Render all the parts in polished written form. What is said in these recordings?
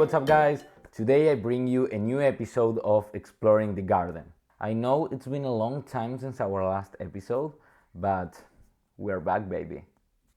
what's up guys? Today I bring you a new episode of Exploring the Garden. I know it's been a long time since our last episode, but we're back, baby.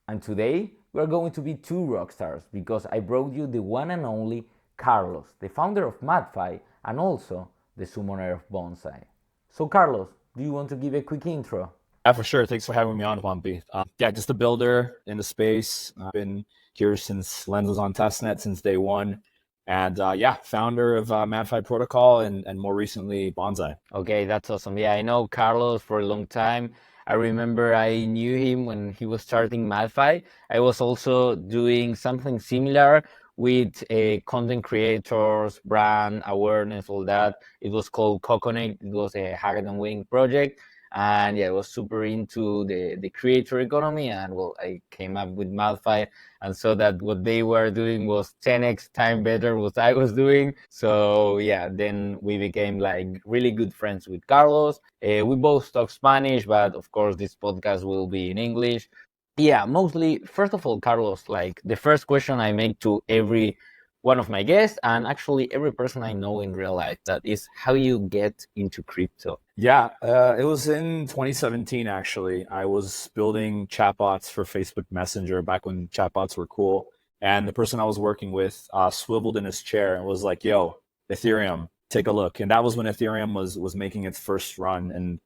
And today we're going to be two rock stars because I brought you the one and only Carlos, the founder of MadFi and also the summoner of BONSAI. So Carlos, do you want to give a quick intro? Yeah, for sure. Thanks for having me on, Bumpy. Just a builder in the space. I've been here since Lens was on testnet since day one. And founder of MadFi Protocol and more recently BONSAI. Okay, that's awesome. Yeah, I know Carlos for a long time. I remember I knew him when he was starting MadFi. I was also doing something similar with content creators, brand awareness, all that. It was called Coconut. It was a hackathon wing project. And yeah, I was super into the creator economy. And well, I came up with MadFi and saw that what they were doing was 10x time better what I was doing. So yeah, then we became like really good friends with Carlos. We both talk Spanish, but of course this podcast will be in English. Yeah, mostly, first of all, Carlos, like the first question I make to every one of my guests and actually every person I know in real life, that is how you get into crypto. Yeah, it was in 2017, actually. I was building chatbots for Facebook Messenger back when chatbots were cool. And the person I was working with swiveled in his chair and was like, yo, Ethereum, take a look. And that was when Ethereum was making its first run, and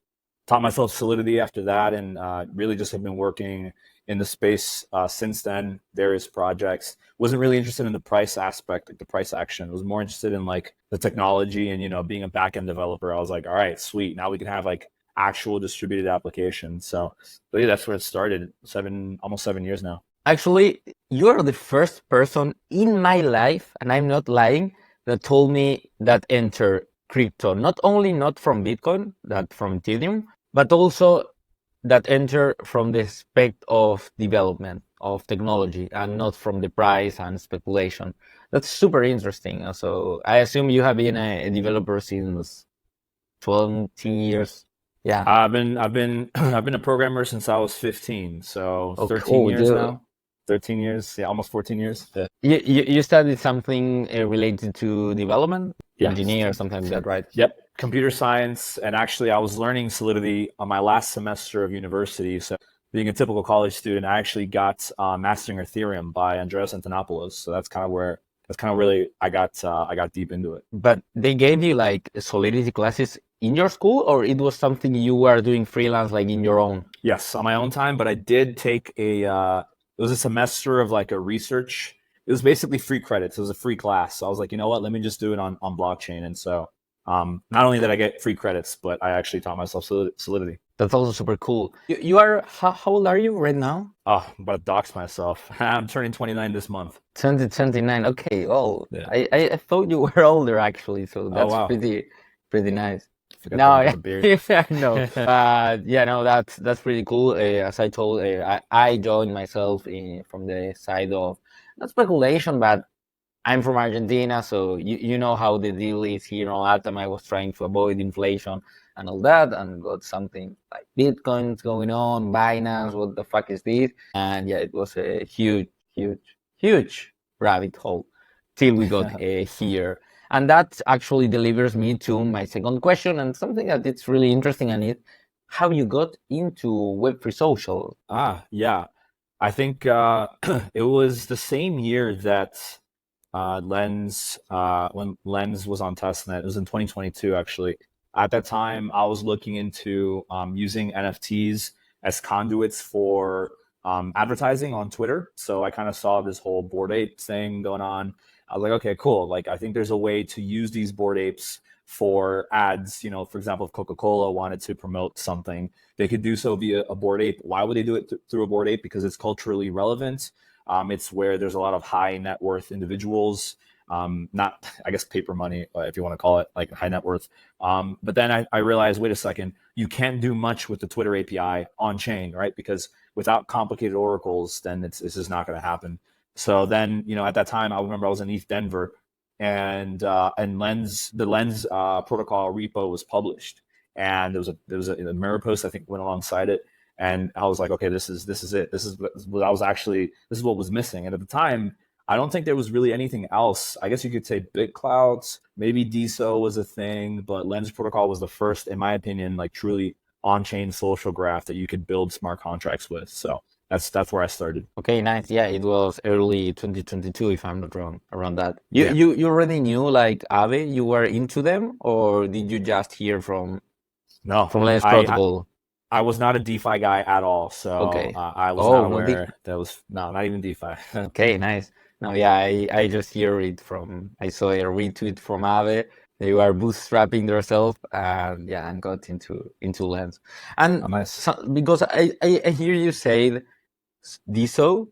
taught myself Solidity after that, and really just have been working in the space since then, various projects. Wasn't really interested in the price aspect, like the price action. Was more interested in like the technology and, being a back-end developer. I was like, all right, sweet. Now we can have like actual distributed applications. So yeah, that's where it started. Almost 7 years now. Actually, you are the first person in my life, and I'm not lying, that told me that enter crypto. Not only not from Bitcoin, that from Ethereum, but also that enter from the aspect of development of technology and not from the price and speculation. That's super interesting. So I assume you have been a developer since 20 years. Yeah. I've been I've been a programmer since I was 15, so Oh, 13 cool. years now. 13 years, yeah, almost 14 years. Yeah. You studied something related to development, Yes. engineer, something like that, right? Yep, computer science. And actually, I was learning Solidity on my last semester of university. So being a typical college student, I actually got Mastering Ethereum by Andreas Antonopoulos. So that's kind of really I got deep into it. But they gave you like Solidity classes in your school, or it was something you were doing freelance, like in your own? Yes, on my own time, but I did take it was a semester of like a research. It was basically free credits. It was a free class. So I was like, you know what, let me just do it on blockchain. And so not only did I get free credits, but I actually taught myself Solidity. That's also super cool. You are, how old are you right now? Oh, I'm about to dox myself. I'm turning 29 this month. 29. Okay. Oh, Yeah. I thought you were older actually. So that's wow. pretty nice. Forgot No, to have a beard. I know. Yeah, no, that's pretty cool. As I told, I joined myself from the side of not speculation, but I'm from Argentina, so you know how the deal is here on Latam. I was trying to avoid inflation and all that, and got something like Bitcoin's going on, Binance, what the fuck is this? And yeah, it was a huge rabbit hole till we got here. And that actually delivers me to my second question, and something that it's really interesting, and it how you got into Web3 Social. Yeah. I think it was the same year that Lens, when Lens was on testnet. It was in 2022, actually. At that time, I was looking into using NFTs as conduits for advertising on Twitter. So I kind of saw this whole Bored Ape thing going on. I was like, okay, cool. Like, I think there's a way to use these Bored Apes for ads. For example, if Coca-Cola wanted to promote something, they could do so via a Bored Ape. Why would they do it through a Bored Ape? Because it's culturally relevant. It's where there's a lot of high net worth individuals, not, I guess, paper money, if you want to call it like high net worth. But then I realized, wait a second, you can't do much with the Twitter API on chain, right? Because without complicated oracles, then it's just not going to happen. So then, at that time, I remember I was in ETH Denver, and the Lens protocol repo was published, and there was a mirror post I think went alongside it, and I was like, okay, this is it. This is what was missing. And at the time, I don't think there was really anything else. I guess you could say BitClout, maybe DSO was a thing, but Lens Protocol was the first, in my opinion, like truly on-chain social graph that you could build smart contracts with. So that's where I started. Okay, nice. Yeah, it was early 2022, if I'm not wrong, around that. You Yeah. you you already knew like Aave, you were into them, or did you just hear No, from Lens I Protocol? I was not a DeFi guy at all, so Okay. I was not Oh, no, aware that was no, not even DeFi. okay, nice. No, yeah, I just hear it from, I saw a retweet from Aave. They were bootstrapping themselves, and yeah, and got into Lens. Oh, And nice. so, because I hear you say DSO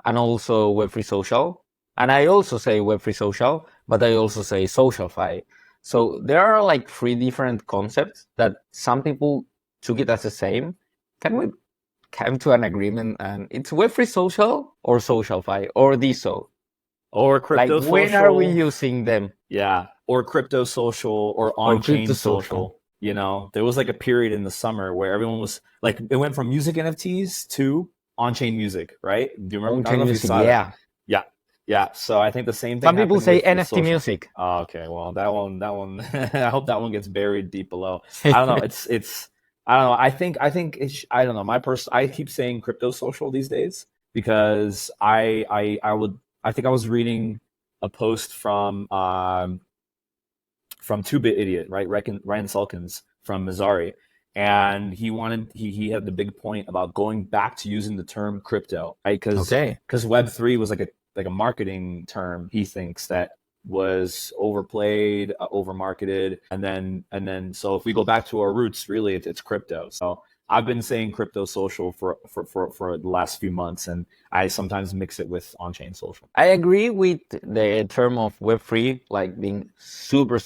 and also Web3 Social. And I also say Web3 Social, but I also say SocialFi. So there are like three different concepts that some people took it as the same. Can we come to an agreement and it's Web3 Social or SocialFi or DSO? Or Like crypto when are we social, using them? yeah, or crypto social or Or crypto on-chain social? social. There was like a period in the summer where everyone was like, it went from music NFTs to on-chain music, right? Do you remember? I don't On-chain know if you music, saw that. yeah. Yeah, yeah. So I think the same thing Some people happened say with NFT social. music. Oh, okay, well that one, I hope that one gets buried deep below. I don't know. It's I don't know. I think I don't know. I keep saying crypto social these days because I think I was reading a post from Two Bit Idiot, right? Ryan Sulkins from Missouri, and he had the big point about going back to using the term crypto, right? Okay. Because Web3 was like a marketing term. He thinks that was overplayed, over marketed, and then so if we go back to our roots, really it's crypto. So I've been saying crypto social for the last few months, and I sometimes mix it with on-chain social. I agree with the term of Web3, like being super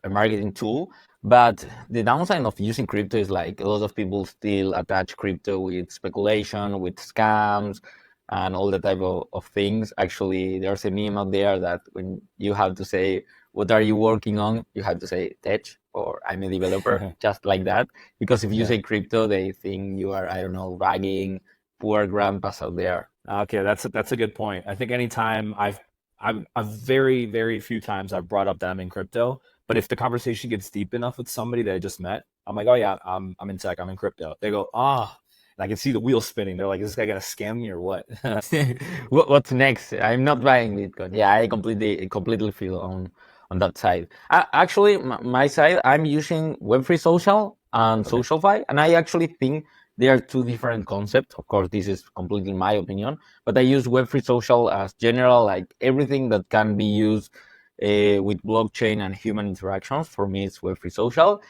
a marketing tool. But the downside of using crypto is like a lot of people still attach crypto with speculation, with scams, and all the type of things. Actually, there's a meme out there that when you have to say, what are you working on? You have to say tech or I'm a developer, just like that. Because if you Yeah. say crypto, they think you are, I don't know, ragging poor grandpas out there. Okay, that's a good point. I think anytime I've very few times I've brought up that I'm in crypto, but if the conversation gets deep enough with somebody that I just met, I'm like, oh yeah, I'm in tech, I'm in crypto. They go, ah, and I can see the wheels spinning. They're like, is this guy gonna scam me or what? What's next? I'm not buying Bitcoin. Yeah, I completely feel on that side. Actually, my side, I'm using Web3 Social and Okay. SocialFi, and I actually think they are two different concepts. Of course, this is completely my opinion, but I use Web3 Social as general, like everything that can be used with blockchain and human interactions. For me, it's Web3 Social.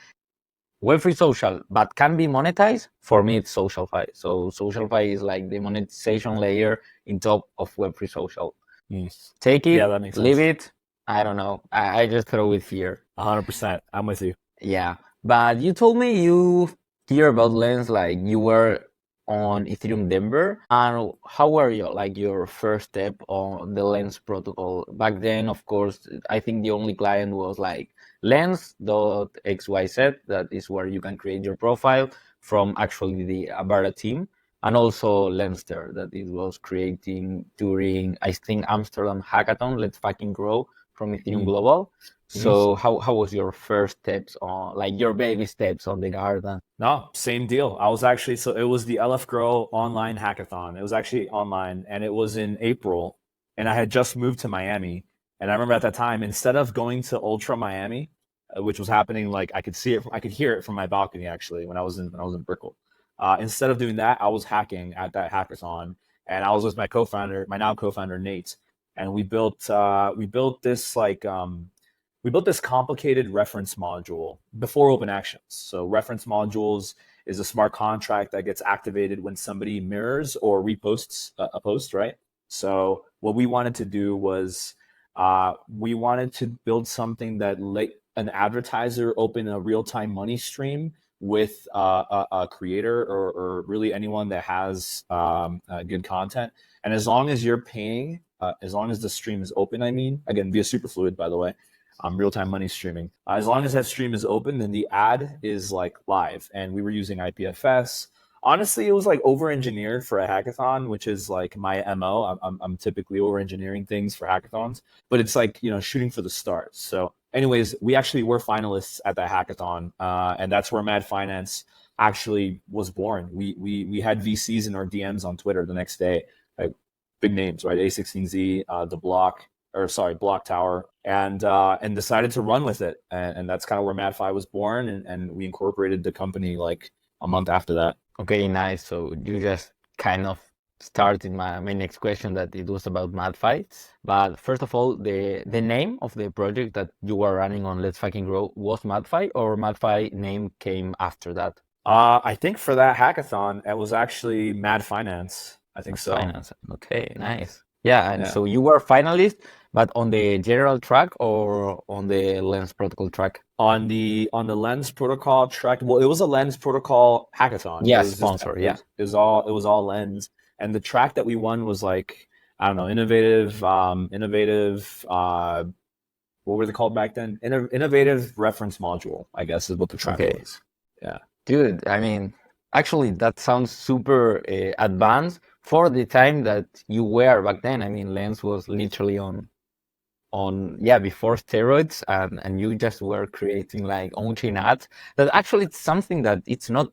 Web3 Social, but can be monetized. For me, it's SocialFi. So SocialFi is like the monetization layer in top of Web3 Social. Hmm. Take Yeah, it, that makes leave sense. it. I don't know. I just throw it here. 100%. I'm with you. Yeah, but you told me you hear about Lens like you were on Ethereum Denver. And how were you like your first step on the Lens protocol? Back then, of course, I think the only client was like lens.xyz. That is where you can create your profile from actually the Abara team. And also Lenster, that it was creating during, I think, Amsterdam Hackathon, Let's Fucking Grow from Ethereum Mm. Global. Mhm. So how was your first steps on like your baby steps on the garden? No, same deal. I was actually so it was the LF Grow online hackathon. It was actually online and it was in April and I had just moved to Miami. And I remember at that time, instead of going to Ultra Miami, which was happening like I could see it, I could hear it from my balcony actually when I was in Brickell. Instead of doing that, I was hacking at that hackathon, and I was with my co-founder, my now co-founder Nate, and we built this complicated reference module before open actions. So reference modules is a smart contract that gets activated when somebody mirrors or reposts a post, right? So what we wanted to do was we wanted to build something that let an advertiser open a real-time money stream with a creator or really anyone that has good content. And as long as you're paying, as long as the stream is open, I mean, again, via Superfluid, by the way, real-time money streaming. As long as that stream is open, then the ad is like live. And we were using IPFS. Honestly, it was like over engineered for a hackathon, which is like my MO. I'm typically over engineering things for hackathons, but it's like, shooting for the stars. So, anyways, we actually were finalists at that hackathon, and that's where Mad Finance actually was born. We had VCs in our DMs on Twitter the next day, like big names, right? A16Z, the Block, or sorry, Block Tower, and decided to run with it, and that's kind of where MadFi was born, and we incorporated the company like a month after that. Okay, nice. So you just kind of started my next question that it was about MadFi. But first of all, the name of the project that you were running on Let's Fucking Grow was MadFi, or MadFi name came after that? I think for that hackathon, it was actually Mad Finance. I think Mad so. Finance. Okay, nice. Yeah, and Yeah. so you were finalist, but on the general track or on the Lens protocol track? On the Lens Protocol track, well, it was a Lens Protocol hackathon. It Yeah, was just sponsor. it Yeah. was, it was all Lens, and the track that we won was like, I don't know, innovative. What were they called back then? Innovative reference module, I guess, is what the track Okay. was. Yeah. Dude, I mean, actually, that sounds super advanced for the time that you were back then. I mean, Lens was literally on yeah, before steroids, and you just were creating like on-chain ads. That actually it's something that it's not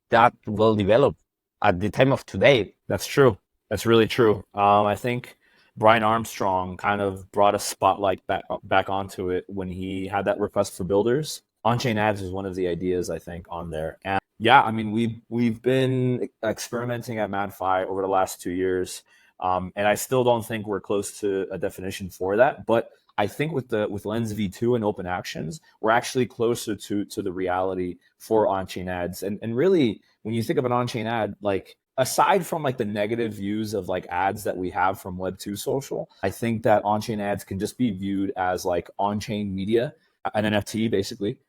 that well developed at the time of today. That's true. That's really true. I think Brian Armstrong kind of brought a spotlight back onto it when he had that request for builders. On-chain ads is one of the ideas I think on there, and yeah, I mean we've been experimenting at MadFi over the last 2 years, and I still don't think we're close to a definition for that. But I think with Lens V2 and open actions, we're actually closer to the reality for on-chain ads, and really when you think of an on-chain ad, like aside from like the negative views of like ads that we have from Web2 social, I think that on-chain ads can just be viewed as like on-chain media, an NFT basically,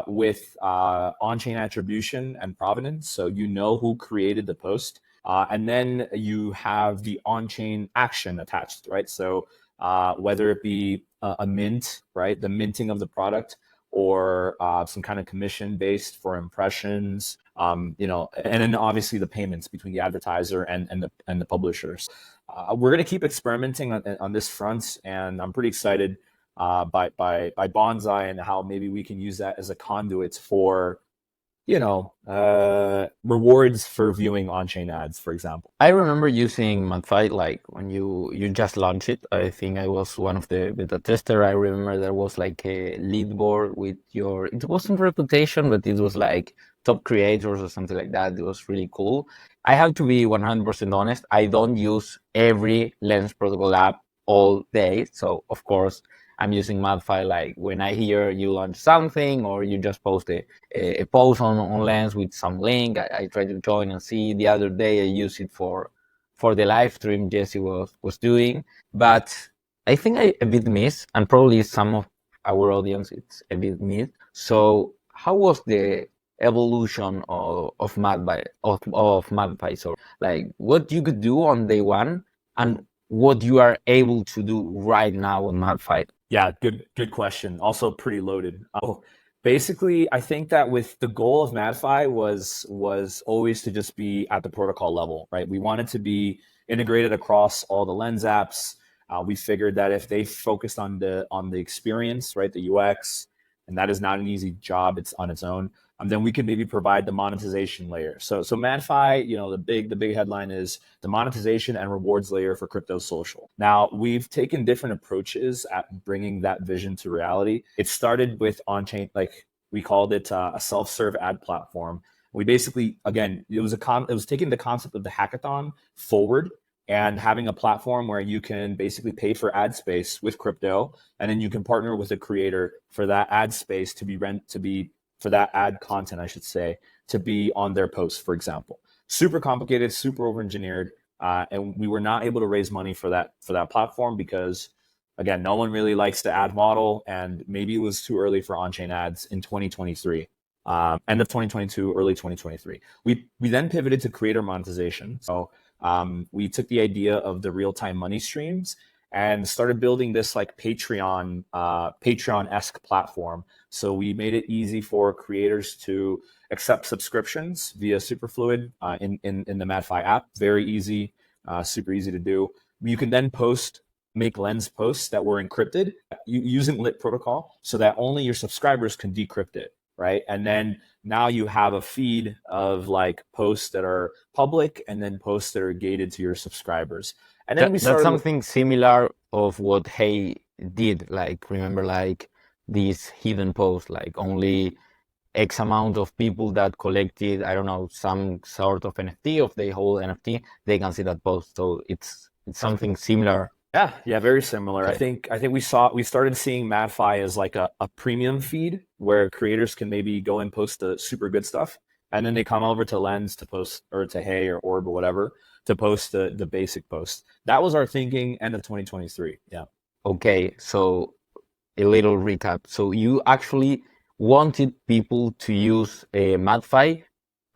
with on-chain attribution and provenance. So you know who created the post. And then you have the on-chain action attached, right? So whether it be a mint, right, the minting of the product, or some kind of commission based for impressions, and then obviously the payments between the advertiser and the publishers. We're going to keep experimenting on this front, and I'm pretty excited by Bonsai and how maybe we can use that as a conduit for rewards for viewing on-chain ads, for example. I remember using MadFi like when you just launched it. I think I was one of the beta tester. I remember there was like a lead board with your, it wasn't reputation, but it was like top creators or something like that. It was really cool. I have to be 100% honest. I don't use every Lens protocol app all day. So of course I'm using MadFi like when I hear you launch something or you just post a post on Lens with some link. I try to join and see. The other day I used it for the live stream Jesse was doing, but I think I a bit miss, and probably some of our audience it's a bit miss. So how was the evolution of MadFi? So like what you could do on day one and what you are able to do right now on MadFi. Yeah, good question. Also pretty loaded. Basically, I think that with the goal of MadFi was always to just be at the protocol level, right? We wanted to be integrated across all the Lens apps. We figured that if they focused on the experience, right, the UX, and that is not an easy job, it's on its own. Then we could maybe provide the monetization layer. So MadFi, the big headline is the monetization and rewards layer for crypto social. Now we've taken different approaches at bringing that vision to reality. It started with on-chain, like we called it a self-serve ad platform. We basically, again, it was taking the concept of the hackathon forward and having a platform where you can basically pay for ad space with crypto, and then you can partner with a creator for that ad space for that ad content, I should say, to be on their posts, for example. Super complicated, super over-engineered, and we were not able to raise money for that platform because, again, no one really likes the ad model, and maybe it was too early for on-chain ads in 2023, end of 2022, early 2023. We then pivoted to creator monetization. So we took the idea of the real-time money streams and started building this like Patreon-esque platform. So we made it easy for creators to accept subscriptions via Superfluid in the MadFi app. Very easy, super easy to do. You can then make lens posts that were encrypted using lit protocol so that only your subscribers can decrypt it, right? And then now you have a feed of like posts that are public and then posts that are gated to your subscribers. And then we That's started with something similar of what Hey did. Like remember, like these hidden posts, like only X amount of people that collected, I don't know, some sort of NFT of the whole NFT, they can see that post. So it's something similar. yeah, very similar. Okay. I think we started seeing MadFi as like a premium feed where creators can maybe go and post the super good stuff, and then they come over to Lens to post, or to Hey or Orb or whatever, to post the basic post. That was our thinking end of 2023. Yeah. Okay, so a little recap. So you actually wanted people to use MadFi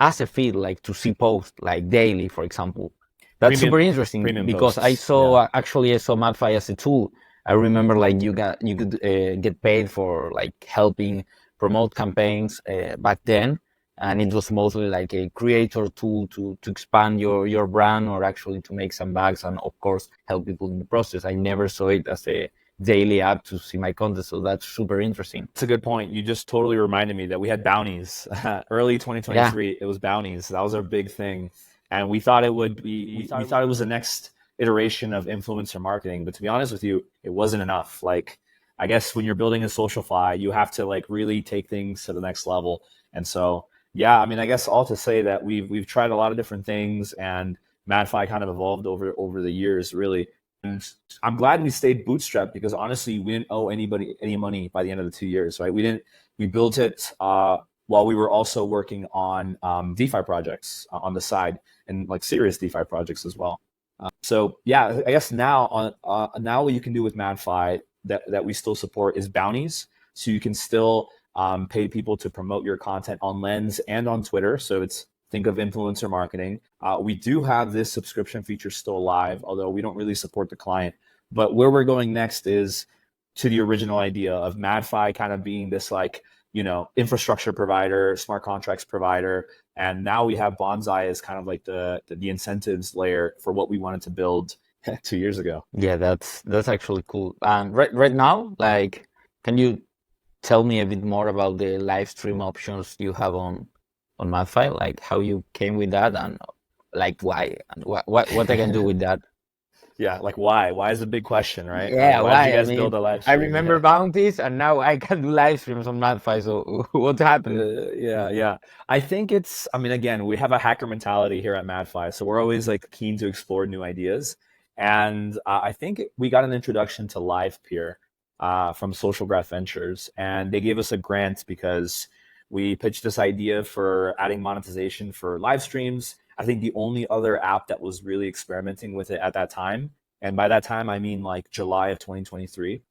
as a feed, like to see posts like daily, for example. That's super interesting Premium because I posts. saw Yeah. actually I saw MadFi as a tool. I remember like you could get paid for like helping promote campaigns back then, and it was mostly like a creator tool to expand your brand or actually to make some bags and of course help people in the process. I never saw it as a daily app to see my content, so that's super interesting. That's a good point. You just totally reminded me that we had bounties. Early Yeah. 2023, it was bounties. That was our big thing. And we thought it would be, we thought it was the next iteration of influencer marketing. But to be honest with you, it wasn't enough. Like, I guess when you're building a social fly, you have to like really take things to the next level. And so, yeah, I mean, I guess all to say that we've tried a lot of different things, and MadFi kind of evolved over the years, really. And I'm glad we stayed bootstrapped because honestly, we didn't owe anybody any money by the end of the 2 years, right? We built it while we were also working on DeFi projects on the side, and like serious DeFi projects as well. So yeah, I guess now what you can do with MadFi that we still support is bounties. So you can still pay people to promote your content on Lens and on Twitter. So it's think of influencer marketing. We do have this subscription feature still live, although we don't really support the client. But where we're going next is to the original idea of MadFi kind of being this like, infrastructure provider, smart contracts provider. And now we have Bonsai as kind of like the incentives layer for what we wanted to build 2 years ago. Yeah, that's actually cool. And right now, like, can you tell me a bit more about the live stream options you have on MadFi, like how you came with that and like why and what I can do with that? Yeah, like why? Why is a big question, right? Like, Yeah, why did you why? I guys build mean, a live I stream? remember Yeah. bounties and now I can do live streams on MadFi. So what happened? Yeah. I think I mean, again, we have a hacker mentality here at MadFi, so we're always like keen to explore new ideas. And I think we got an introduction to LivePeer from Social Graph Ventures, and they gave us a grant because we pitched this idea for adding monetization for live streams. I think the only other app that was really experimenting with it at that time, and by that time I mean like July of 2023,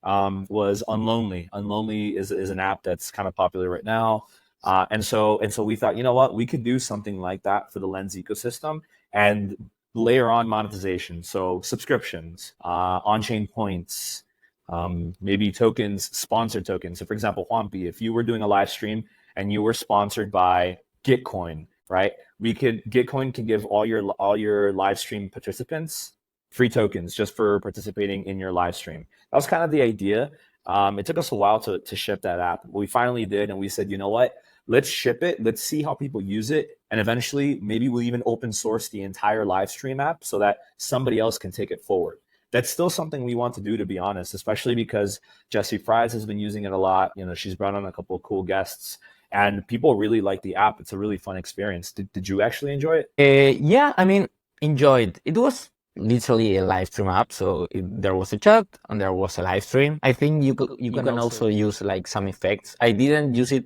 was Unlonely. Unlonely is an app that's kind of popular right now, and so we thought, you know what, we could do something like that for the Lens ecosystem and layer on monetization, so subscriptions, on-chain points, maybe tokens, sponsored tokens. So, for example, Juanpi, if you were doing a live stream and you were sponsored by Gitcoin, right? Gitcoin can give all your live stream participants free tokens just for participating in your live stream. That was kind of the idea. It took us a while to ship that app, but we finally did, and we said, you know what? Let's ship it. Let's see how people use it, and eventually, maybe we'll even open source the entire live stream app so that somebody else can take it forward. That's still something we want to do, to be honest, especially because Jessie Fries has been using it a lot. She's brought on a couple of cool guests, and people really like the app. It's a really fun experience. Did you actually enjoy it? Yeah, I mean, enjoyed. It was literally a live stream app, so there was a chat and there was a live stream. I think you can also use like some effects. I didn't use it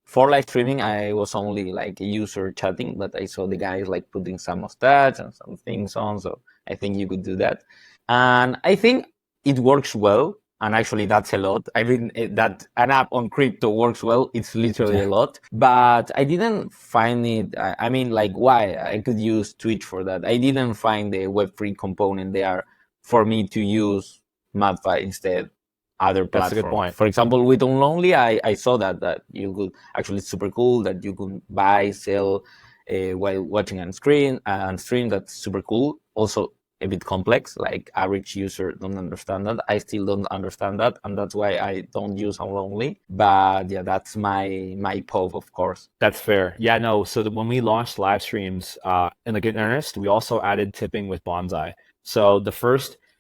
for live streaming. I was only like a user chatting, but I saw the guys like putting some stats and some things on, so I think you could do that. And I think it works well. And actually, that's a lot. I mean, that an app on crypto works well. It's literally a lot. But I didn't find it. I mean, like, why? I could use Twitch for that. I didn't find the Web3 component there for me to use MadFi instead other That's a good platforms. point. For example, with Only, I saw that you could actually, it's super cool that you can buy, sell while watching on screen and stream. That's super cool. Also a bit complex, like average user don't understand that. I still don't understand that, and that's why I don't use Only. But yeah, that's my POV, of course. That's fair. Yeah, no. So when we launched live streams, in like in earnest, we also added tipping with Bonsai. So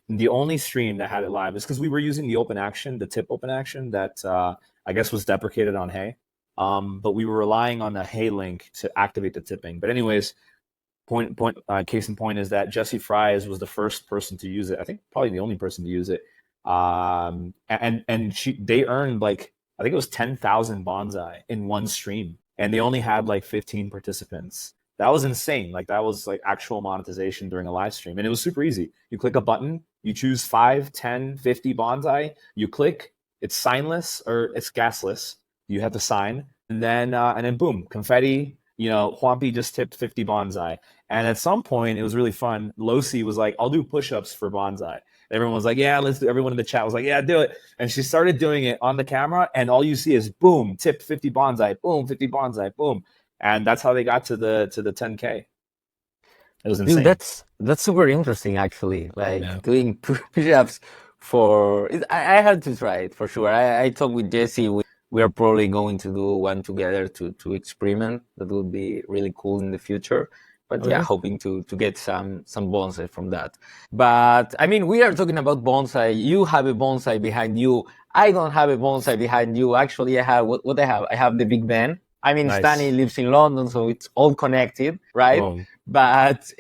the only stream that had it live is because we were using the open action, the tip open action that I guess was deprecated on Hey. But we were relying on the Hey link to activate the tipping. But anyways, case in point is that Jesse Fries was the first person to use it. I think probably the only person to use it. And they earned like I think it was 10,000 bonsai in one stream, and they only had like 15 participants. That was insane. Like that was like actual monetization during a live stream, and it was super easy. You click a button, you choose 5, 10, 50 bonsai, you click, it's signless or it's gasless. You have to sign, and then boom, confetti. Juanpi just tipped 50 bonsai. And at some point, it was really fun. Losi was like, I'll do push-ups for bonsai. Everyone was like, yeah, let's do. Everyone in the chat was like, yeah, do it. And she started doing it on the camera, and all you see is boom, tipped 50 bonsai, boom, 50 bonsai, boom. And that's how they got to the 10K. It was Dude, insane. that's super interesting actually. Like Yeah. doing push-ups for I had to try it for sure. I talked with Jesse. We are probably going to do one together to experiment. That would be really cool in the future. But yeah, Okay. hoping to get some bonsai from that. But I mean, we are talking about bonsai. You have a bonsai behind you. I don't have a bonsai behind you. Actually, I have what I have. I have the Big Ben. I mean, Stanley Nice. lives in London, so it's all connected, right? Boom. But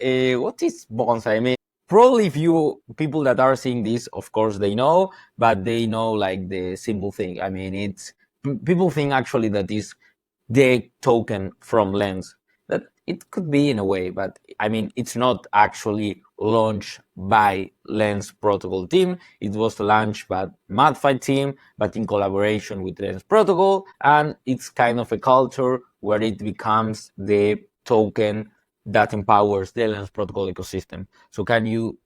what is bonsai? I mean, probably if you people that are seeing this, of course they know, but they know like the simple thing. I mean, people think actually that is the token from Lens. That it could be in a way, but I mean, it's not actually launched by Lens protocol team. It was launched by MadFi team, but in collaboration with Lens protocol, and it's kind of a culture where it becomes the token that empowers the Lens protocol ecosystem. So can you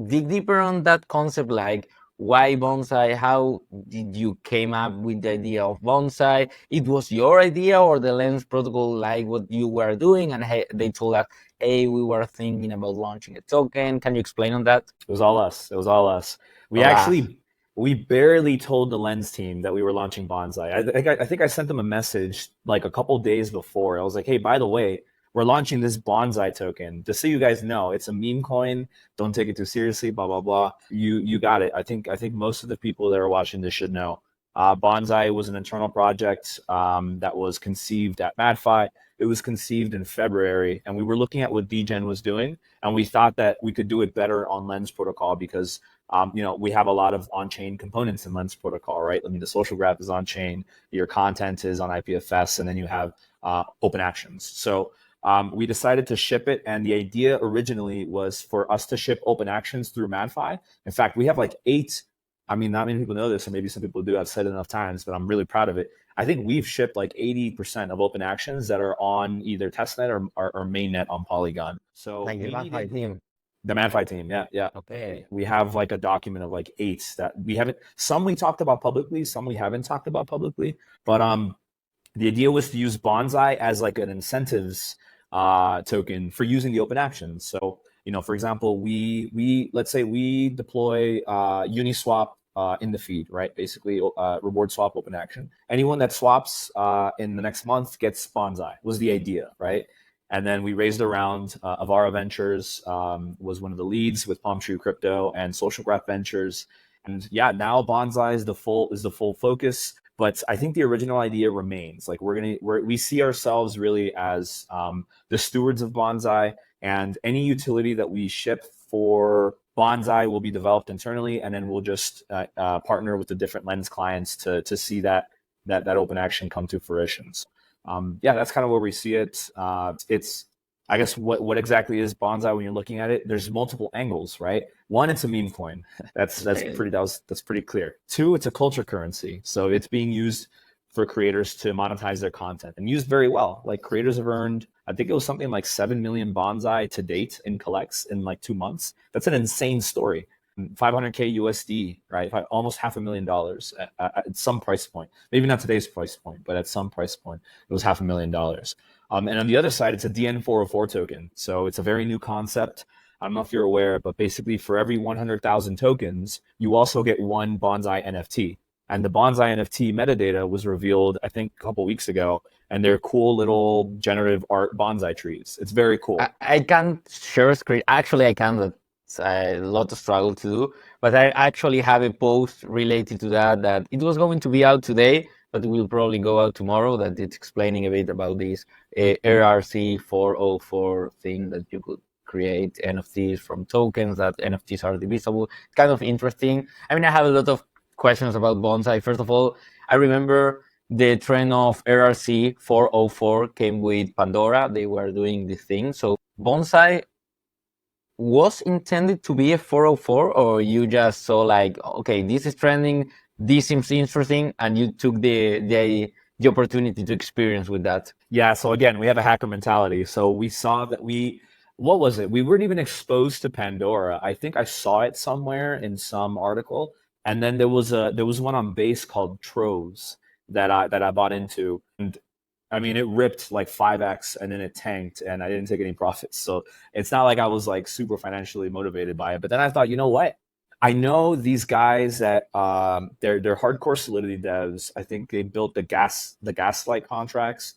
dig deeper on that concept, like why bonsai? How did you came up with the idea of bonsai? It was your idea or the Lens protocol like what you were doing and hey, they told us, hey, we were thinking about launching a token. Can you explain on that? It was all us. It was all us. We Hola. actually we barely told the Lens team that we were launching Bonsai. I think I sent them a message like a couple days before. I was like, hey, by the way, we're launching this Bonsai token. Just so you guys know, it's a meme coin. Don't take it too seriously. Blah blah blah. You got it. I think most of the people that are watching this should know. Bonsai was an internal project that was conceived at MadFi. It was conceived in February, and we were looking at what DEGEN was doing, and we thought that we could do it better on Lens protocol because we have a lot of on-chain components in Lens protocol, right? I mean, the social graph is on-chain, your content is on IPFS, and then you have open actions. So we decided to ship it, and the idea originally was for us to ship open actions through MadFi. In fact, we have like 8. I mean, not many people know this, or maybe some people do. I've said it enough times, but I'm really proud of it. I think we've shipped like 80% of open actions that are on either testnet or mainnet on Polygon. So Like the we MadFi needed team. the MadFi team. Yeah, yeah. Okay. We have like a document of like 8 that we haven't. Some we talked about publicly, some we haven't talked about publicly. But the idea was to use Bonsai as like an incentives token for using the open actions. So for example, we let's say we deploy Uniswap in the feed, right? Basically, reward swap open action. Anyone that swaps in the next month gets Bonsai was the idea, right? And then we raised a round. Avara Ventures was one of the leads with Palm Tree Crypto and Social Graph Ventures. And yeah, now Bonsai is the full focus. But I think the original idea remains. Like we see ourselves really as the stewards of Bonsai, and any utility that we ship for Bonsai will be developed internally, and then we'll just partner with the different Lens clients to see that open action come to fruition. So, yeah, that's kind of where we see it. It's I guess what exactly is Bonsai when you're looking at it? There's multiple angles, right? One, it's a meme coin. That's pretty clear. 2, it's a culture currency, so it's being used for creators to monetize their content and used very well. Like creators have earned, I think it was something like 7 million Bonsai to date in collects in like 2 months. That's an insane story. 500K USD, right? Almost $500,000 at some price point. Maybe not today's price point, but at some price point, it was $500,000. And on the other side, it's a DN404 token. So it's a very new concept. I don't know if you're aware, but basically for every 100,000 tokens, you also get one Bonsai NFT. And the Bonsai NFT metadata was revealed, I think, a couple weeks ago. And they're cool little generative art bonsai trees. It's very cool. I can't share a screen. Actually, I can. That's a lot of struggle to do. But I actually have a post related to that, that it was going to be out today, but it will probably go out tomorrow, that it's explaining a bit about this RRC 404 thing that you could create NFTs from tokens, that NFTs are divisible. It's kind of interesting. I mean, I have a lot of questions about Bonsai. First of all, I remember the trend of RRC 404 came with Pandora. They were doing this thing. So Bonsai was intended to be a 404, or you just saw like, okay, this is trending, this seems interesting, and you took the opportunity to experience with that? Yeah, so again, we have a hacker mentality. So we saw that what was it? We weren't even exposed to Pandora. I think I saw it somewhere in some article. And then there was one on base called Troves that I bought into. And I mean, it ripped like 5x and then it tanked and I didn't take any profits. So it's not like I was like super financially motivated by it. But then I thought, you know what? I know these guys that they're hardcore Solidity devs. I think they built the Gaslight contracts.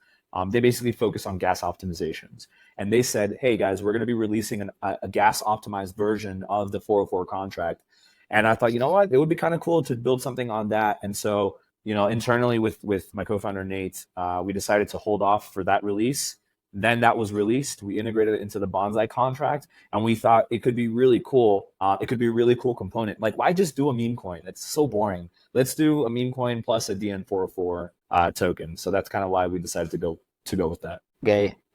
They basically focus on gas optimizations. And they said, hey guys, we're going to be releasing a gas optimized version of the 404 contract. And I thought, you know what, it would be kind of cool to build something on that. And so, you know, internally with my co-founder Nate, we decided to hold off for that release. Then that was released. We integrated it into the Bonsai contract, and we thought it could be really cool. It could be a really cool component. Like, why just do a meme coin? It's so boring. Let's do a meme coin plus a DN404 token. So that's kind of why we decided to go with that.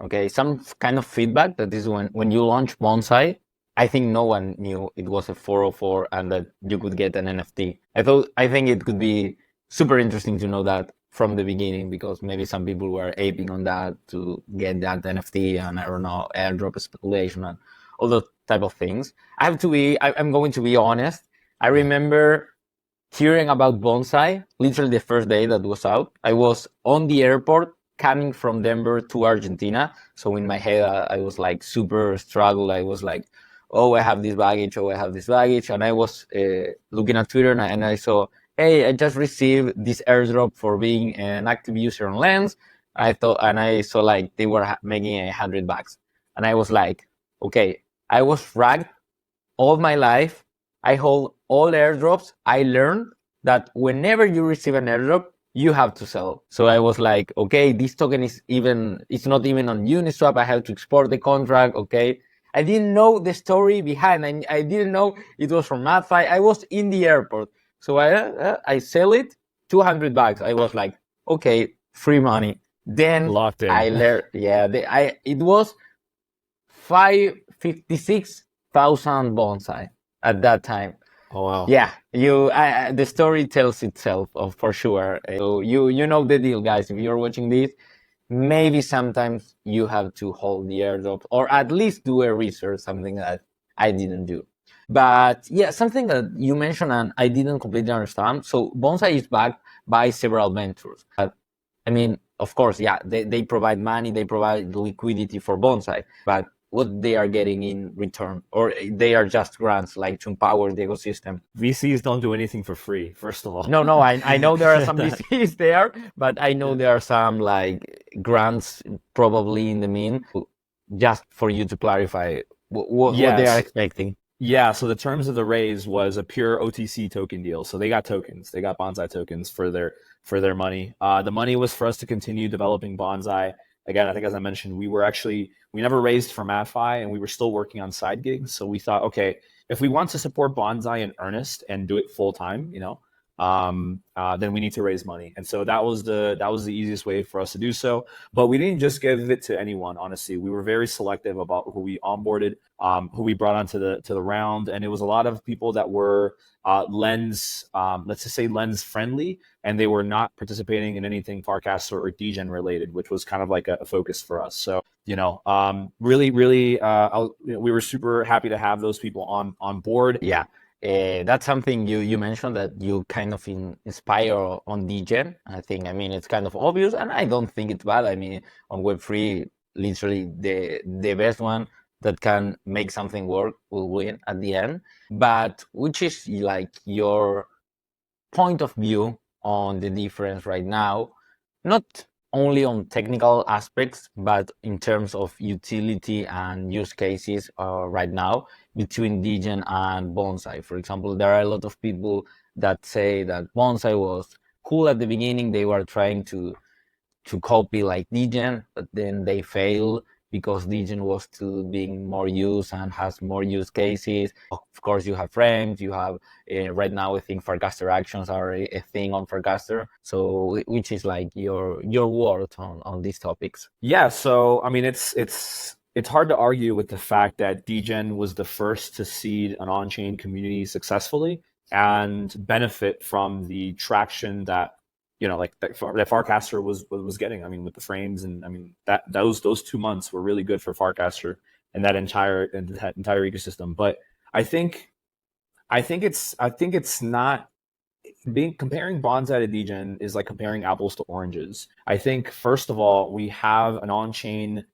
Okay. Some kind of feedback that is when you launch Bonsai, I think no one knew it was a 404 and that you could get an NFT. I think it could be super interesting to know that from the beginning, because maybe some people were aping on that to get that NFT, and I don't know, airdrop speculation and all those type of things. I'm going to be honest. I remember hearing about Bonsai literally the first day that was out. I was on the airport coming from Denver to Argentina. So in my head, I was like super struggled. I was like, oh, I have this baggage. Oh, I have this baggage. And I was looking at Twitter, and I saw, hey, I just received this airdrop for being an active user on Lens. I saw like they were making $100. And I was like, okay, I was fragged all my life. I hold all airdrops. I learned that whenever you receive an airdrop, you have to sell. So I was like, okay, this token it's not even on Uniswap. I have to export the contract. Okay. I didn't know the story behind. I didn't know it was from MadFi. I was in the airport. So I sell it, $200. I was like, okay, free money. Then locked in. I learned, it was 56,000 bonsai at that time. Oh wow. Yeah, the story tells itself, for sure. So you know the deal, guys. If you're watching this, maybe sometimes you have to hold the airdrop, or at least do a research, something that I didn't do. But yeah, something that you mentioned and I didn't completely understand. So Bonsai is backed by several ventures. I mean, of course, yeah, they provide money, they provide liquidity for Bonsai, but what they are getting in return, or they are just grants like to empower the ecosystem. VCs don't do anything for free, first of all. No, I know there are some VCs there, but I know there are some like grants probably in the mean. Just for you to clarify what they are expecting. Yeah, so the terms of the raise was a pure OTC token deal. So they got tokens, they got Bonsai tokens for their money. The money was for us to continue developing Bonsai. Again, I think as I mentioned, we never raised for MadFi, and we were still working on side gigs. So we thought, okay, if we want to support Bonsai in earnest and do it full time, then we need to raise money. And so that was the easiest way for us to do so. But we didn't just give it to anyone, honestly. We were very selective about who we onboarded, who we brought onto the round. And it was a lot of people that were Lens, let's just say Lens friendly, and they were not participating in anything Farcaster or DEGEN related, which was kind of like a focus for us. So, really, we were super happy to have those people on board. Yeah. That's something you mentioned that you kind of inspire on DGen. I think, I mean, it's kind of obvious, and I don't think it's bad. I mean, on Web3, literally the best one that can make something work will win at the end. But which is like your point of view on the difference right now, not only on technical aspects, but in terms of utility and use cases right now between Degen and Bonsai. For example, there are a lot of people that say that Bonsai was cool at the beginning. They were trying to copy like Degen, but then they fail because Degen was to being more used and has more use cases. Of course, you have frames, you have right now I think Farcaster actions are a thing on Farcaster. So which is like your word on these topics? Yeah, so I mean, it's hard to argue with the fact that DGen was the first to seed an on-chain community successfully and benefit from the traction that like that Farcaster was getting. I mean, with the frames, and I mean that those 2 months were really good for Farcaster and that entire ecosystem. But I think I think it's not being comparing Bonsai to Degen is like comparing apples to oranges. I think first of all, we have an on-chain,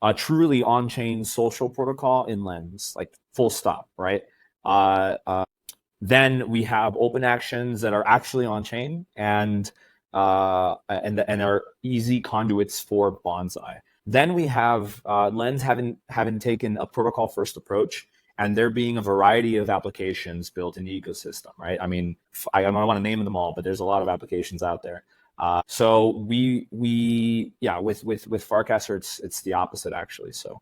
a truly on-chain social protocol in Lens, like full stop, right? Uh, uh, then we have open actions that are actually on-chain and are easy conduits for Bonsai. Then we have Lens having taken a protocol first approach, and there being a variety of applications built in the ecosystem, right? I mean, I don't want to name them all, but there's a lot of applications out there. So we yeah, with Farcaster, it's the opposite actually. So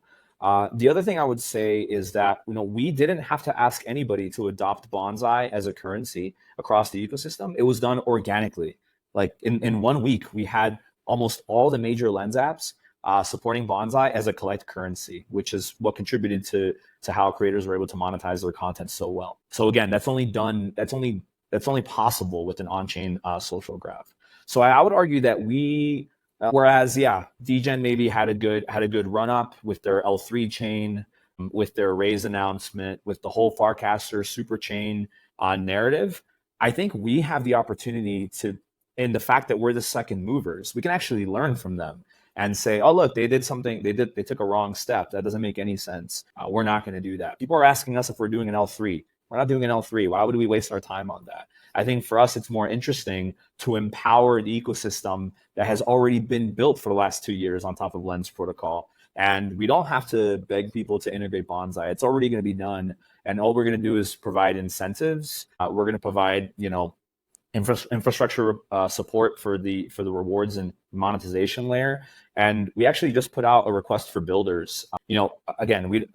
the other thing I would say is that we didn't have to ask anybody to adopt Bonsai as a currency across the ecosystem. It was done organically. Like in 1 week, we had almost all the major Lens apps supporting Bonsai as a collect currency, which is what contributed to how creators were able to monetize their content so well. So again, that's only possible with an on-chain social graph. So I would argue that whereas yeah, Degen maybe had a good run up with their L3 chain, with their raise announcement, with the whole Farcaster super chain narrative. I think we have the opportunity to, in the fact that we're the second movers, we can actually learn from them and say, oh look, they did something, they took a wrong step. That doesn't make any sense. We're not going to do that. People are asking us if we're doing an L3. We're not doing an L3. Why would we waste our time on that? I think for us, it's more interesting to empower the ecosystem that has already been built for the last 2 years on top of Lens protocol. And we don't have to beg people to integrate Bonsai. It's already going to be done. And all we're going to do is provide incentives. We're going to provide, infrastructure support for the rewards and monetization layer. And we actually just put out a request for builders. Again, we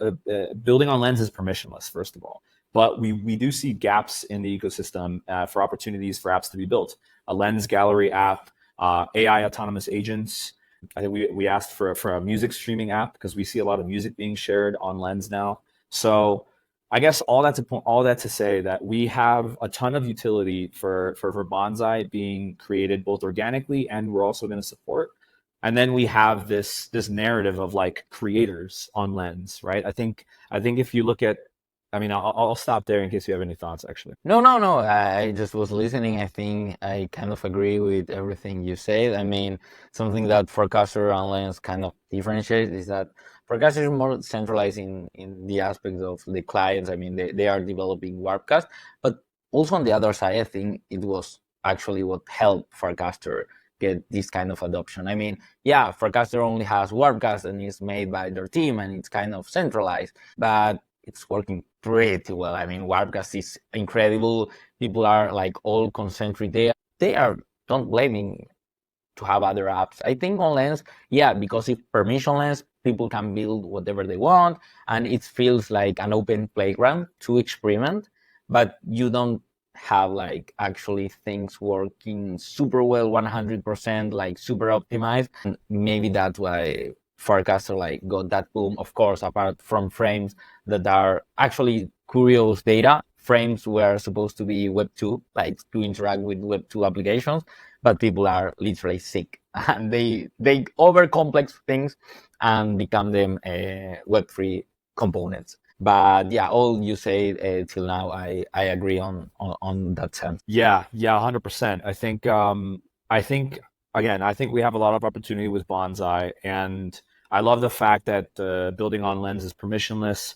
building on Lens is permissionless, first of all, but we do see gaps in the ecosystem for opportunities for apps to be built. A Lens gallery app, AI autonomous agents. I think we asked for a music streaming app because we see a lot of music being shared on Lens now. So I guess all that to say that we have a ton of utility for Bonsai being created both organically, and we're also going to support. And then we have this narrative of like creators on Lens, right? I think if you look at, I mean, I'll stop there in case you have any thoughts, actually. No, no, no. I just was listening. I think I kind of agree with everything you said. I mean, something that Forecaster and Lens kind of differentiates is that Forecaster is more centralized in the aspects of the clients. I mean, they are developing Warpcast, but also on the other side, I think it was actually what helped Forecaster get this kind of adoption. I mean, yeah, Forecaster only has Warpcast and it's made by their team and it's kind of centralized, but it's working pretty well. I mean, Warpcast is incredible. People are like all concentric. They are don't blaming to have other apps. I think on Lens, yeah, because it's permissionless, people can build whatever they want, and it feels like an open playground to experiment. But you don't have like actually things working super well, 100%, like super optimized. And maybe that's why Forecaster like got that boom. Of course, apart from frames that are actually curious data. Frames were supposed to be Web 2, like to interact with Web 2 applications, but people are literally sick and they over complex things and become them Web3 components. But yeah, all you say till now, I agree on that sense. Yeah, yeah, 100%. I think again, I think we have a lot of opportunity with Bonsai, and I love the fact that building on Lens is permissionless.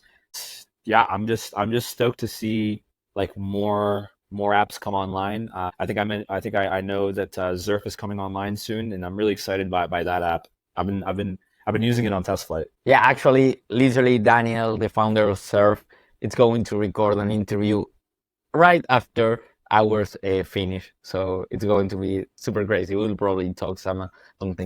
Yeah, I'm just stoked to see like more apps come online. I know that Zurf is coming online soon, and I'm really excited by that app. I've been using it on test flight. Yeah, actually, literally, Daniel, the founder of Surf, it's going to record an interview right after ours finish. So it's going to be super crazy. We'll probably talk something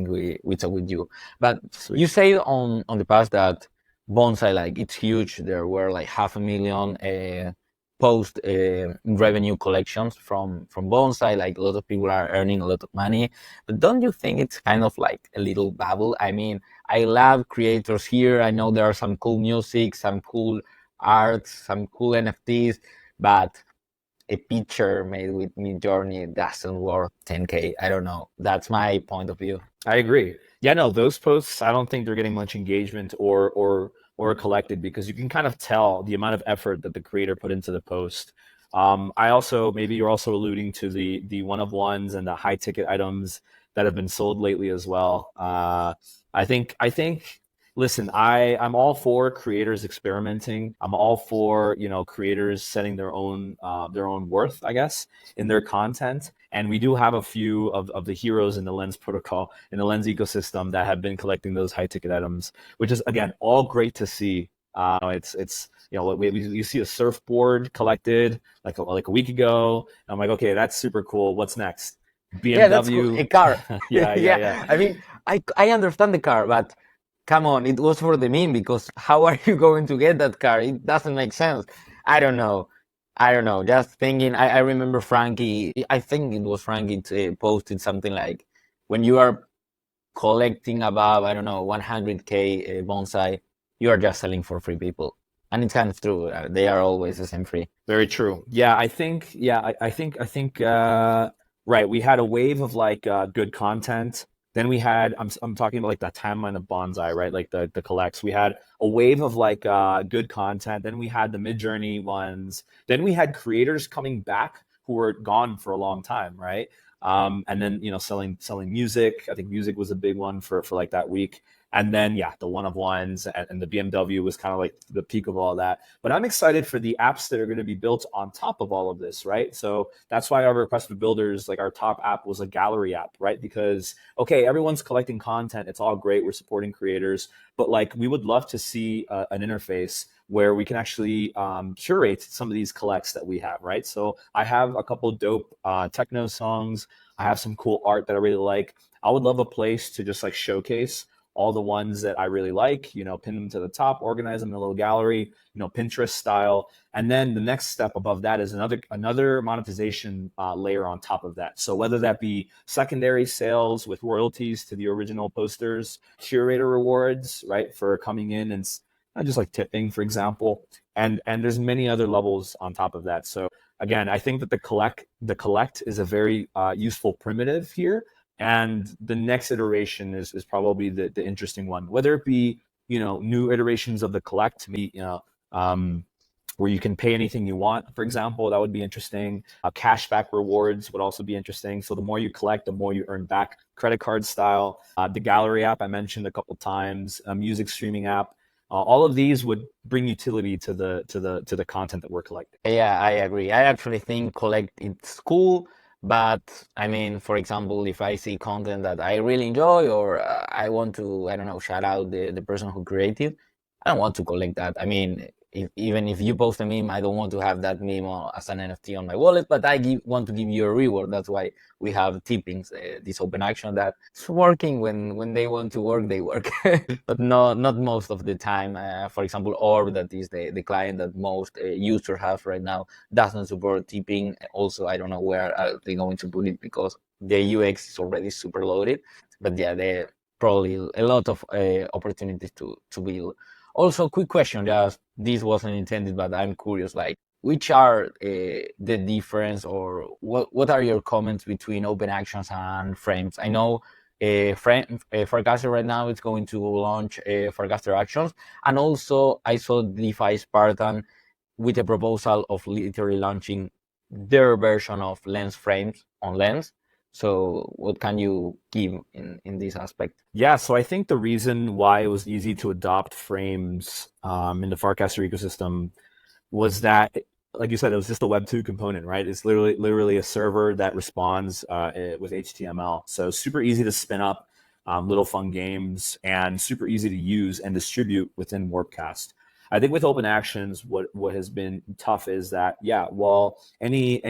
we talk with you. But you Sweet. said on the past that Bonsai, like it's huge. There were like 500,000 post revenue collections from Bonsai. Like a lot of people are earning a lot of money. But don't you think it's kind of like a little bubble? I mean, I love creators here. I know there are some cool music, some cool art, some cool NFTs, but a picture made with Midjourney doesn't worth 10K. I don't know. That's my point of view. I agree. Yeah, no, those posts, I don't think they're getting much engagement or collected because you can kind of tell the amount of effort that the creator put into the post. I also maybe you're also alluding to the one of ones and the high ticket items that have been sold lately as well. I think listen, I'm all for creators experimenting. I'm all for, creators setting their own worth, I guess, in their content. And we do have a few of the heroes in the Lens protocol, in the Lens ecosystem that have been collecting those high ticket items, which is again all great to see. It's you see a surfboard collected like a week ago. I'm like, okay, that's super cool. What's next? Yeah, that's cool. BMW. A car. Yeah, yeah, yeah. Yeah, I mean, I understand the car, but come on, it was for the meme because how are you going to get that car? It doesn't make sense. I don't know. I don't know. Just thinking, I remember Frankie, I think it was Frankie posted something like, when you are collecting above, I don't know, 100K bonsai, you are just selling for free people. And it's kind of true. They are always the same free. Very true. Yeah, I think right. We had a wave of like good content. Then we had I'm talking about like the timeline of Bonsai, right? Like the collects. We had a wave of like good content. Then we had the mid-journey ones. Then we had creators coming back who were gone for a long time, right? And then selling music. I think music was a big one for like that week. And then yeah, the one of ones and the BMW was kind of like the peak of all that. But I'm excited for the apps that are going to be built on top of all of this, right? So that's why our request for builders, like our top app was a gallery app, right? Because okay, everyone's collecting content, it's all great, we're supporting creators, but like we would love to see an interface where we can actually curate some of these collects that we have, right? So I have a couple dope techno songs. I have some cool art that I really like. I would love a place to just like showcase all the ones that I really like, pin them to the top, organize them in a little gallery, Pinterest style. And then the next step above that is another monetization layer on top of that. So whether that be secondary sales with royalties to the original posters, curator rewards, right, for coming in and not just like tipping, for example, and there's many other levels on top of that. So again, I think that the collect is a very useful primitive here, and the next iteration is probably the interesting one, whether it be new iterations of the collect, maybe where you can pay anything you want, for example. That would be interesting. Cashback rewards would also be interesting. So the more you collect, the more you earn back, credit card style. The gallery app I mentioned a couple times, a music streaming app. All of these would bring utility to the content that we're collecting. Yeah, I agree. I actually think collect it's cool, but I mean, for example, if I see content that I really enjoy or I want to, I don't know, shout out the person who created, I don't want to collect that. I mean, even if you post a meme, I don't want to have that meme as an NFT on my wallet, but want to give you a reward. That's why we have tippings, this open action that's working when they want to work, they work. But not most of the time. For example, Orb, that is the client that most users have right now, doesn't support tipping. Also, I don't know where are they going to put it because the UX is already super loaded. But yeah, there probably a lot of opportunities to build. Also, quick question, just this wasn't intended, but I'm curious, like, which are the difference or what are your comments between open actions and frames? I know Forecaster right now is going to launch Forecaster Actions, and also I saw DeFi Spartan with a proposal of literally launching their version of Lens frames on Lens. So, what can you give in this aspect? Yeah, so I think the reason why it was easy to adopt frames in the Farcaster ecosystem was that, like you said, it was just a Web2 component, right? It's literally a server that responds with HTML. So super easy to spin up, little fun games, and super easy to use and distribute within Warpcast. I think with open actions, what has been tough is that, yeah, well, any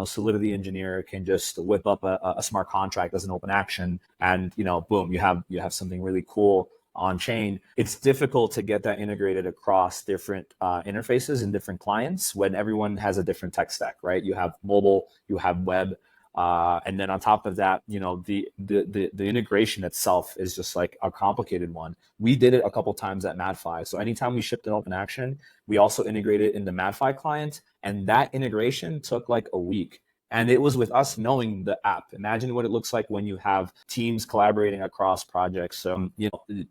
Solidity engineer can just whip up a smart contract as an open action, and boom, you have something really cool on chain. It's difficult to get that integrated across different interfaces and different clients when everyone has a different tech stack, right? You have mobile, you have web, and then on top of that, the integration itself is just like a complicated one. We did it a couple times at MadFi. So anytime we shipped an open action, we also integrated in the MadFi client, and that integration took like a week. And it was with us knowing the app. Imagine what it looks like when you have teams collaborating across projects. So,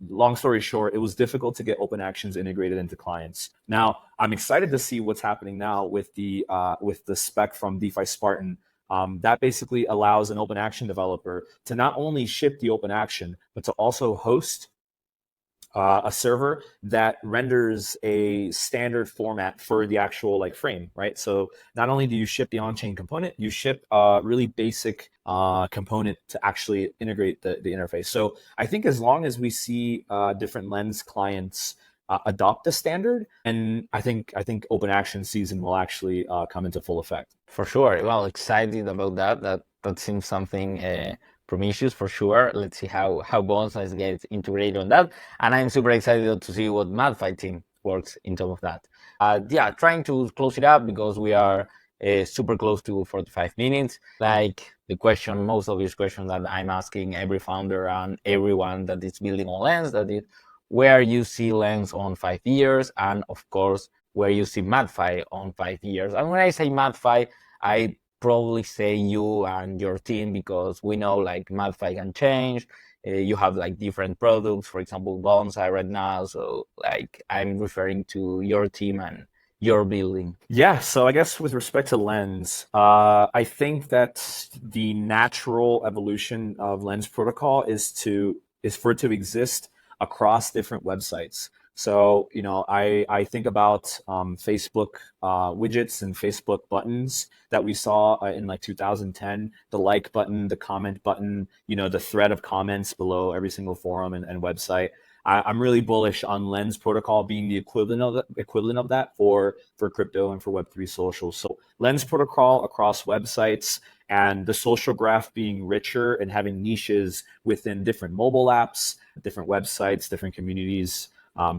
long story short, it was difficult to get open actions integrated into clients. Now, I'm excited to see what's happening now with the spec from DeFi Spartan. That basically allows an open action developer to not only ship the open action, but to also host a server that renders a standard format for the actual like frame, right? So not only do you ship the on-chain component, you ship a really basic component to actually integrate the interface. So I think as long as we see different Lens clients adopt the standard, and I think open action season will actually come into full effect. For sure. Well, excited about that. That seems something promiscuous for sure. Let's see how Bonsai gets integrated on that. And I'm super excited to see what MadFi team works in top of that. Yeah, trying to close it up because we are super close to 45 minutes. Like the question, most obvious question that I'm asking every founder and everyone that is building on Lens, that is where you see Lens on 5 years, and of course where you see MadFi on 5 years. And when I say MadFi, I probably say you and your team because we know like MadFi can change. You have like different products, for example, Bonsai right now. So like I'm referring to your team and your building. Yeah, so I guess with respect to Lens, I think that the natural evolution of Lens protocol is for it to exist across different websites. So, I think about Facebook widgets and Facebook buttons that we saw in like 2010, the like button, the comment button, the thread of comments below every single forum and website. I'm really bullish on Lens protocol being the equivalent of that for crypto and for Web3 social. So Lens protocol across websites, and the social graph being richer and having niches within different mobile apps, different websites, different communities,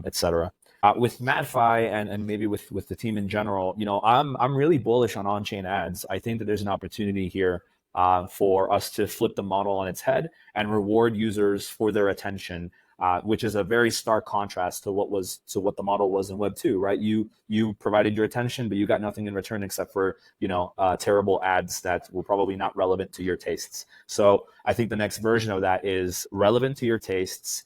etc. With MadFi and maybe with the team in general, I'm really bullish on on-chain ads. I think that there's an opportunity here for us to flip the model on its head and reward users for their attention, which is a very stark contrast to what the model was in Web2, right? You provided your attention, but you got nothing in return except for terrible ads that were probably not relevant to your tastes. So I think the next version of that is relevant to your tastes,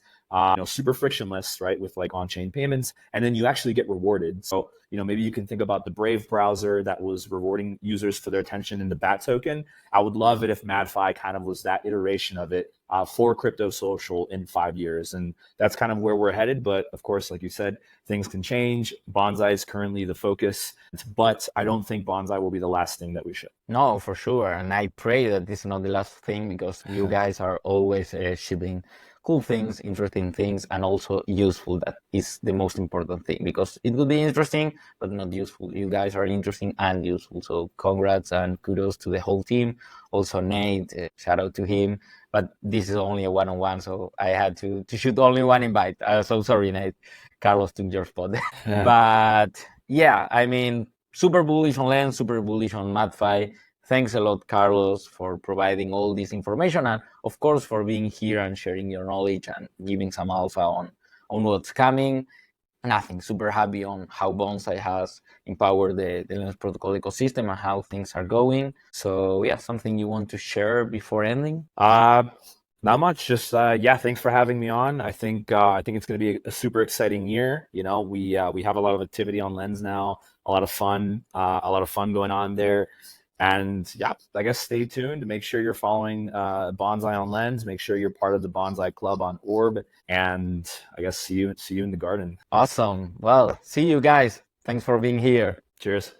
super frictionless, right, with like on-chain payments, and then you actually get rewarded. So, maybe you can think about the Brave browser that was rewarding users for their attention in the BAT token. I would love it if MadFi kind of was that iteration of it for crypto social in 5 years, and that's kind of where we're headed. But of course, like you said, things can change. Bonsai is currently the focus, but I don't think Bonsai will be the last thing that we ship. No, for sure. And I pray that this is not the last thing because you guys are always shipping cool things, interesting things, and also useful. That is the most important thing because it will be interesting, but not useful. You guys are interesting and useful. So congrats and kudos to the whole team. Also, Nate, shout out to him. But this is only a one-on-one, so I had to shoot only one invite. So sorry, Nate. Carlos took your spot. But yeah, I mean, super bullish on Lens, super bullish on MadFi. Thanks a lot, Carlos, for providing all this information and, of course, for being here and sharing your knowledge and giving some alpha on what's coming. Nothing. Super happy on how Bonsai has empowered the Lens protocol ecosystem and how things are going. So, yeah, something you want to share before ending? Not much. Just yeah, thanks for having me on. I think it's going to be a super exciting year. You know, we have a lot of activity on Lens now, a lot of fun going on there. And yeah, I guess stay tuned to make sure you're following Bonsai on Lens. Make sure you're part of the Bonsai Club on Orb, and I guess see you in the garden. Awesome. Well, see you guys. Thanks for being here. Cheers.